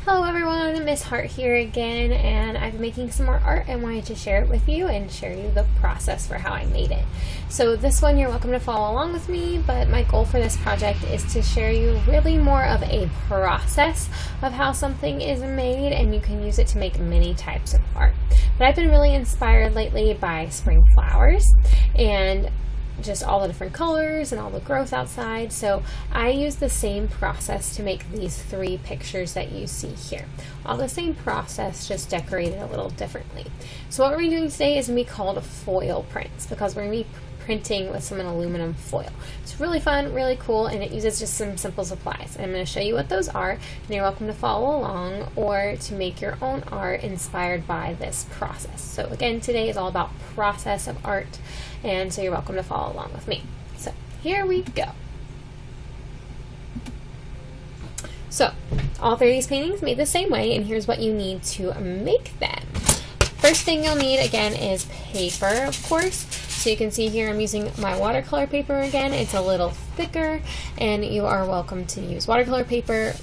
Hello everyone, Miss Hart here again, and I'm making some more art and wanted to share it with you and share you the process for how I made it. So this one you're welcome to follow along with me, but my goal for this project is to share you really more of a process of how something is made, and you can use it to make many types of art. But I've been really inspired lately by spring flowers and just all the different colors and all the growth outside. So I use the same process to make these three pictures that you see here. All the same process, just decorated a little differently. So what we're doing today is going to be called foil prints, because we're going to be printing with some aluminum foil. It's really fun, really cool, and it uses just some simple supplies. And I'm going to show you what those are, and you're welcome to follow along or to make your own art inspired by this process. So again, today is all about process of art, and so you're welcome to follow along with me. So here we go. So all three of these paintings made the same way, and here's what you need to make them. First thing you'll need again is paper, of course. So you can see here I'm using my watercolor paper again. It's a little thicker, and you are welcome to use watercolor paper,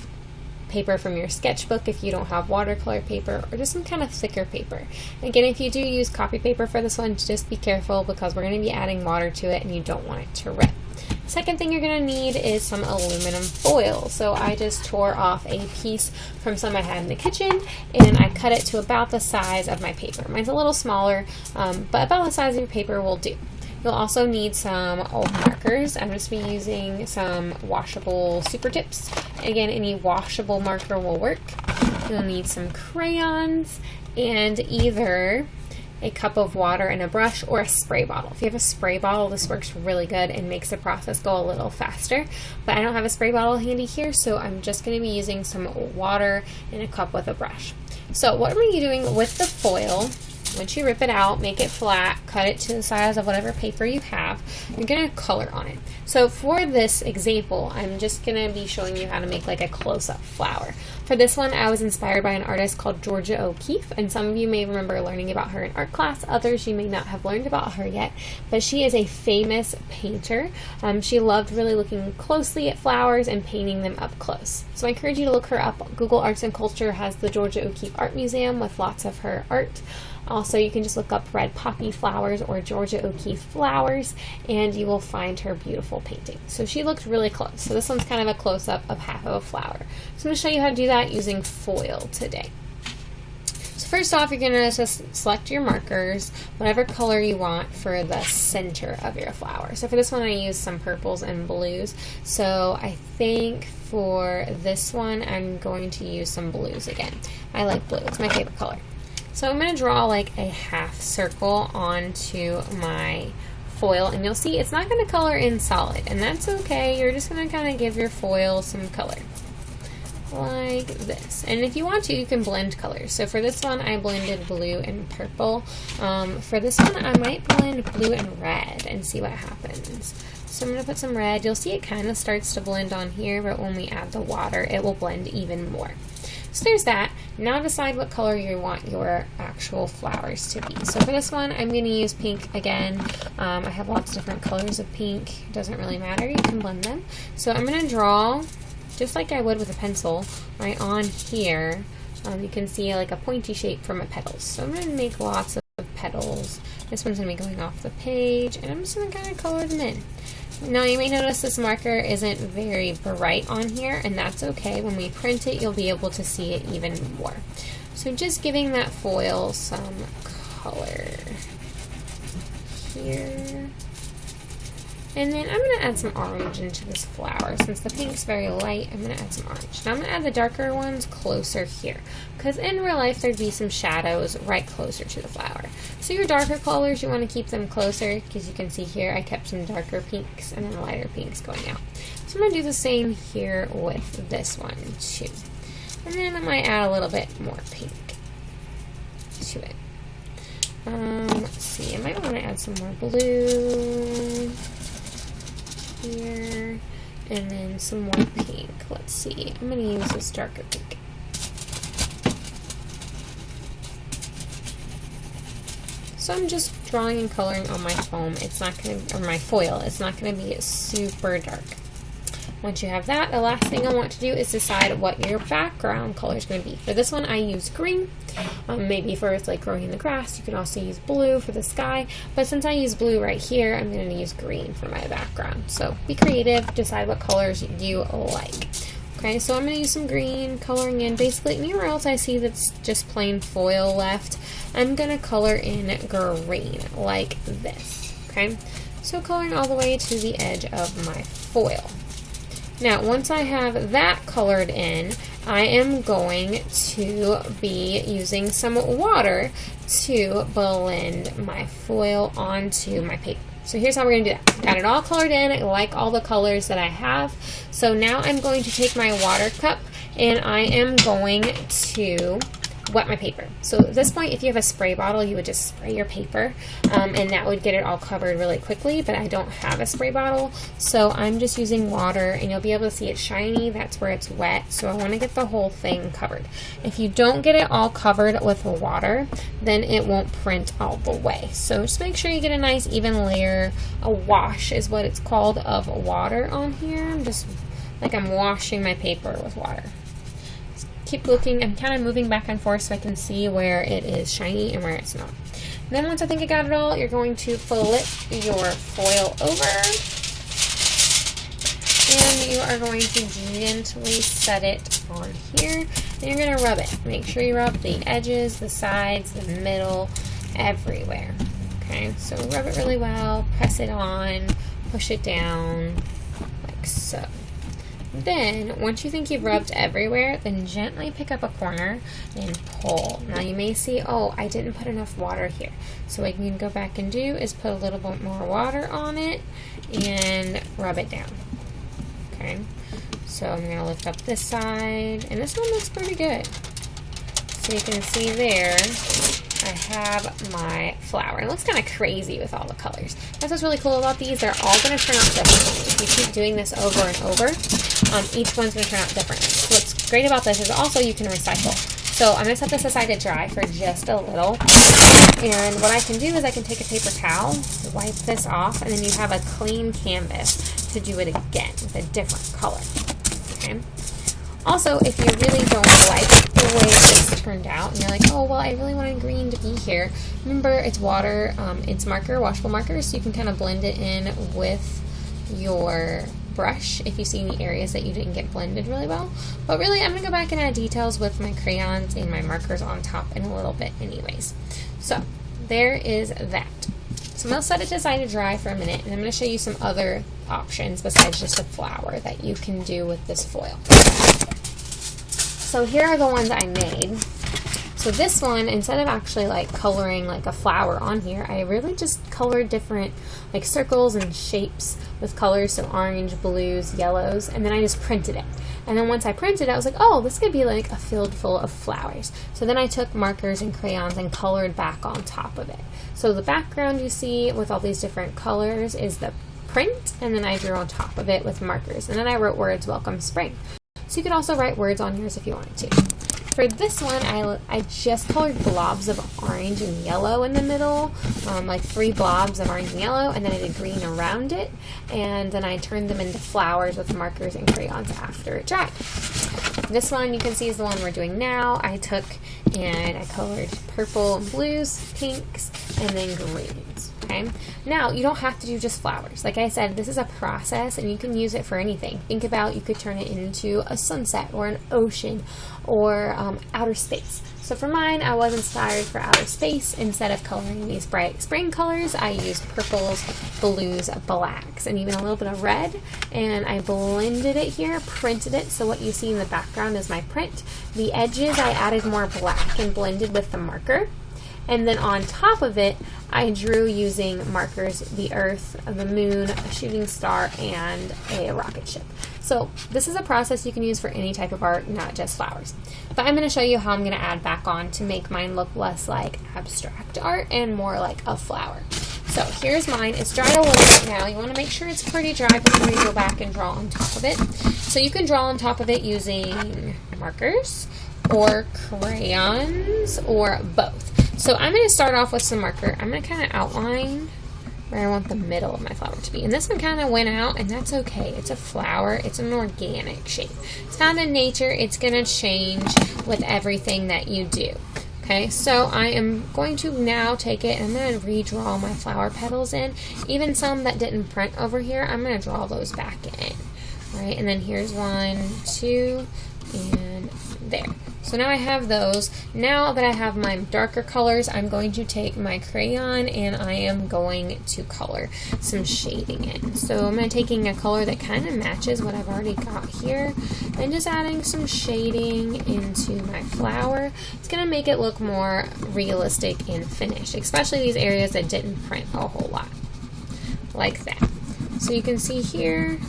paper from your sketchbook if you don't have watercolor paper, or just some kind of thicker paper. Again, if you do use copy paper for this one, just be careful because we're going to be adding water to it and you don't want it to rip. Second thing you're going to need is some aluminum foil. So I just tore off a piece from some I had in the kitchen, and I cut it to about the size of my paper. Mine's a little smaller, but about the size of your paper will do. You'll also need some old markers. I'm just going to be using some washable Super Tips. Again, any washable marker will work. You'll need some crayons and either a cup of water and a brush or a spray bottle. If you have a spray bottle, this works really good and makes the process go a little faster. But I don't have a spray bottle handy here, so I'm just going to be using some water and a cup with a brush. So what are you doing with the foil? Once you rip it out, make it flat, cut it to the size of whatever paper you have, you're going to color on it. So for this example, I'm just going to be showing you how to make like a close-up flower. For this one, I was inspired by an artist called Georgia O'Keeffe, and some of you may remember learning about her in art class. Others you may not have learned about her yet, but she is a famous painter. She loved really looking closely at flowers and painting them up close. So I encourage you to look her up. Google Arts and Culture has the Georgia O'Keeffe Art Museum with lots of her art. Also, you can just look up red poppy flowers or Georgia O'Keeffe flowers, and you will find her beautiful painting. So she looked really close. So this one's kind of a close-up of half of a flower. So I'm going to show you how to do that using foil today. So first off, you're going to just select your markers, whatever color you want for the center of your flower. So for this one, I used some purples and blues. So I think for this one, I'm going to use some blues again. I like blue. It's my favorite color. So I'm going to draw like a half circle onto my foil, and you'll see it's not going to color in solid, and that's okay. You're just going to kind of give your foil some color like this. And if you want to, you can blend colors. So for this one, I blended blue and purple. For this one, I might blend blue and red and see what happens. So I'm going to put some red. You'll see it kind of starts to blend on here, but when we add the water, it will blend even more. So there's that. Now decide what color you want your actual flowers to be. So for this one, I'm going to use pink again. I have lots of different colors of pink. It doesn't really matter. You can blend them. So I'm going to draw, just like I would with a pencil, right on here. You can see like a pointy shape for my petals. So I'm going to make lots of petals. This one's going to be going off the page, and I'm just going to kind of color them in. Now you may notice this marker isn't very bright on here, and that's okay. When we print it, you'll be able to see it even more. So just giving that foil some color here. And then I'm going to add some orange into this flower. Since the pink's very light, I'm going to add some orange. Now I'm going to add the darker ones closer here, because in real life there'd be some shadows right closer to the flower. So your darker colors, you want to keep them closer, because you can see here I kept some darker pinks and then lighter pinks going out. So I'm going to do the same here with this one too. And then I might add a little bit more pink to it. Let's see, I might want to add some more blue here, and then some more pink. Let's see, I'm going to use this darker pink. So I'm just drawing and coloring on my foam. It's not going to, or my foil, it's not going to be super dark. Once you have that, the last thing I want to do is decide what your background color is going to be. For this one, I use green. Maybe for it's like growing in the grass, you can also use blue for the sky. But since I use blue right here, I'm going to use green for my background. So be creative, decide what colors you like. Okay, so I'm going to use some green, coloring in basically anywhere else I see that's just plain foil left. I'm going to color in green like this. Okay, so coloring all the way to the edge of my foil. Now, once I have that colored in, I am going to be using some water to blend my foil onto my paper. So here's how we're going to do that. Got it all colored in. I like all the colors that I have. So now I'm going to take my water cup and I am going to wet my paper. So at this point, if you have a spray bottle, you would just spray your paper and that would get it all covered really quickly, but I don't have a spray bottle, so I'm just using water, and you'll be able to see it's shiny. That's where it's wet, so I want to get the whole thing covered. If you don't get it all covered with water, then it won't print all the way. So just make sure you get a nice even layer. A wash is what it's called, of water on here. I'm just like I'm washing my paper with water. Keep looking. I'm kind of moving back and forth so I can see where it is shiny and where it's not. And then once I think I got it all, you're going to flip your foil over and you are going to gently set it on here and you're going to rub it. Make sure you rub the edges, the sides, the middle, everywhere. Okay, so rub it really well, press it on, push it down like so. Then, once you think you've rubbed everywhere, then gently pick up a corner and pull. Now you may see, oh, I didn't put enough water here. So what you can go back and do is put a little bit more water on it and rub it down. Okay, so I'm going to lift up this side, and this one looks pretty good. So you can see there, I have my flower. It looks kind of crazy with all the colors. That's what's really cool about these. They're all going to turn out differently. If you keep doing this over and over, each one's going to turn out differently. So what's great about this is also you can recycle. So I'm going to set this aside to dry for just a little. And what I can do is I can take a paper towel, wipe this off, and then you have a clean canvas to do it again with a different color. Okay. Also, if you really don't like the way this turned out, and you're like, oh, well, I really wanted green to be here, remember, it's water, it's marker, washable marker, so you can kind of blend it in with your brush if you see any areas that you didn't get blended really well. But really, I'm going to go back and add details with my crayons and my markers on top in a little bit anyways. So, there is that. So I'm going to set it aside to dry for a minute, and I'm going to show you some other options besides just a flower that you can do with this foil. So here are the ones I made. So this one, instead of actually like coloring like a flower on here, I really just colored different like circles and shapes with colors, so orange, blues, yellows, and then I just printed it. And then once I printed it, I was like, oh, this could be like a field full of flowers. So then I took markers and crayons and colored back on top of it. So the background you see with all these different colors is the print, and then I drew on top of it with markers. And then I wrote words, welcome spring. So you could also write words on yours if you wanted to. For this one, I just colored blobs of orange and yellow in the middle, like 3 blobs of orange and yellow, and then I did green around it, and then I turned them into flowers with markers and crayons after it dried. This one you can see is the one we're doing now. I took and I colored purple and blues, pinks, and then greens. Okay. Now, you don't have to do just flowers. Like I said, this is a process and you can use it for anything. Think about you could turn it into a sunset or an ocean or outer space. So for mine, I was inspired for outer space. Instead of coloring these bright spring colors, I used purples, blues, blacks, and even a little bit of red. And I blended it here, printed it, so what you see in the background is my print. The edges, I added more black and blended with the marker. And then on top of it, I drew using markers the earth, the moon, a shooting star, and a rocket ship. So this is a process you can use for any type of art, not just flowers. But I'm going to show you how I'm going to add back on to make mine look less like abstract art and more like a flower. So here's mine. It's dried a little bit now. You want to make sure it's pretty dry before you go back and draw on top of it. So you can draw on top of it using markers or crayons or both. So I'm going to start off with some marker. I'm going to kind of outline where I want the middle of my flower to be. And this one kind of went out, and that's okay. It's a flower. It's an organic shape. It's found in nature. It's going to change with everything that you do. Okay, so I am going to now take it and I'm going to redraw my flower petals in. Even some that didn't print over here, I'm going to draw those back in. All right, and then here's 1, 2, and there. So now I have those. Now that I have my darker colors, I'm going to take my crayon and I am going to color some shading in. So I'm taking a color that kind of matches what I've already got here and just adding some shading into my flower. It's going to make it look more realistic and finished, especially these areas that didn't print a whole lot, like that. So you can see here,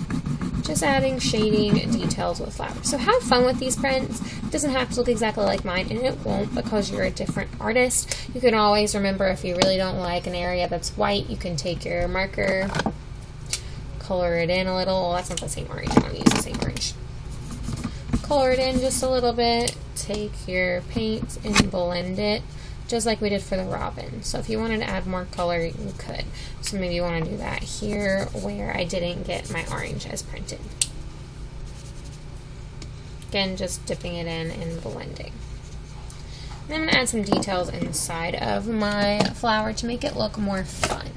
just adding shading details with flowers. So have fun with these prints. It doesn't have to look exactly like mine, and it won't because you're a different artist. You can always remember, if you really don't like an area that's white, you can take your marker, color it in a little. Well, that's not the same orange. I want to use the same orange. Color it in just a little bit. Take your paint and blend it, just like we did for the robin. So if you wanted to add more color, you could. So maybe you want to do that here where I didn't get my orange as printed. Again, just dipping it in and blending. And I'm going to add some details inside of my flower to make it look more fun.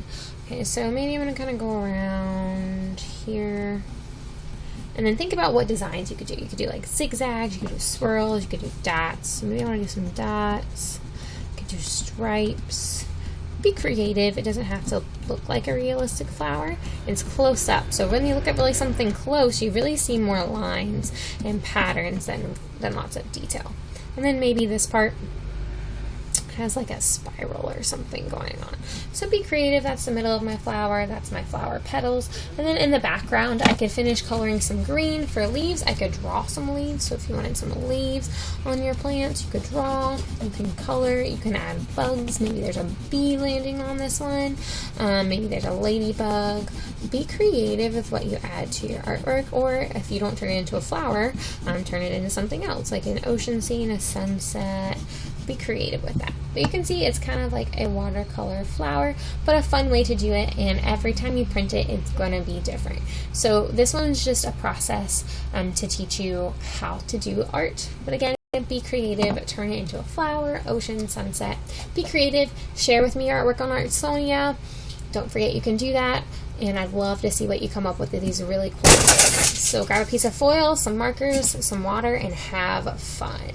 Okay, so maybe I'm going to kind of go around here. And then think about what designs you could do. You could do like zigzags, you could do swirls, you could do dots. So maybe I want to do some dots. Do stripes. Be creative. It doesn't have to look like a realistic flower. It's close up, so when you look at really something close, you really see more lines and patterns than lots of detail. And then maybe this part has like a spiral or something going on. So be creative. That's the middle of my flower. That's my flower petals. And then in the background, I could finish coloring some green for leaves. I could draw some leaves. So if you wanted some leaves on your plants, you could draw. You can color. You can add bugs. Maybe there's a bee landing on this one. Maybe there's a ladybug. Be creative with what you add to your artwork. Or if you don't turn it into a flower, turn it into something else, like an ocean scene, a sunset. Be creative with that. But you can see it's kind of like a watercolor flower, but a fun way to do it, and every time you print it, it's going to be different. So this one's just a process to teach you how to do art. But again, be creative, turn it into a flower, ocean, sunset. Be creative, share with me your artwork on Artsonia. Don't forget you can do that, and I'd love to see what you come up with these really cool prints. So grab a piece of foil, some markers, some water, and have fun.